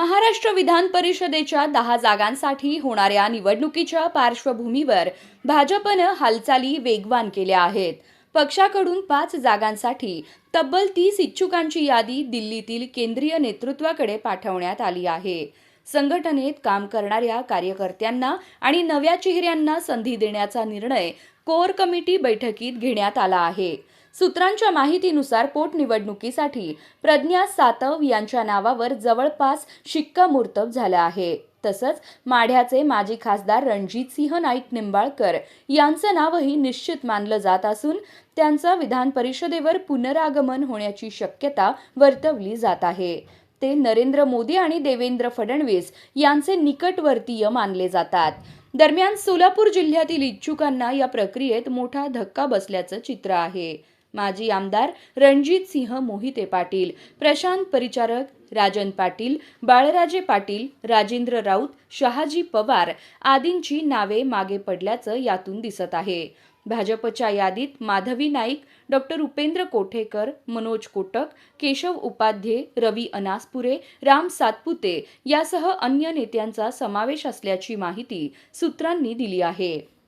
महाराष्ट्र विधान परिषदेच्या 10 जागांसाठी होणाऱ्या निवडणुकीच्या पार्श्वभूमीवर भाजपनं हालचाली वेगवान केल्या आहेत. पक्षाकडून 5 जागांसाठी तब्बल 30 इच्छुकांची यादी दिल्लीतील केंद्रीय नेतृत्वाकडे पाठवण्यात आली आहे. संघटनेत काम करणाऱ्या कार्यकर्त्यांना आणि नव्या चेहऱ्यांना संधी देण्याचा निर्णय कोर कमिटी बैठकीत घेण्यात आला आहे. सूत्रांच्या माहितीनुसार पोटनिवडणुकीसाठी प्रज्ञा सातव यांच्या नावावर जवळपास शिक्कामोर्तब झालं आहे. तसंच माढ्याचे माजी खासदार रणजितसिंह नाईक निंबाळकर यांचं नावही निश्चित मानलं जात असून त्यांचं विधान परिषदेवर पुनरागमन होण्याची शक्यता वर्तवली जात आहे. ते नरेंद्र मोदी आणि देवेंद्र फडणवीस यांचे निकटवर्तीय मानले जातात. दरम्यान सोलापूर जिल्ह्यातील इच्छुकांना या प्रक्रियेत मोठा धक्का बसल्याचं चित्र आहे. माजी आमदार रणजितसिंह मोहिते पाटील, प्रशांत परिचारक, राजन पाटील, बाळराजे पाटील, राजेंद्र राऊत, शहाजी पवार आदींची नावे मागे पडल्याचं यातून दिसत आहे. भाजपच्या यादीत माधवी नाईक, डॉक्टर उपेंद्र कोठेकर, मनोज कोटक, केशव उपाध्ये, रवी अनासपुरे, राम सातपुते यासह अन्य नेत्यांचा समावेश असल्याची माहिती सूत्रांनी दिली आहे.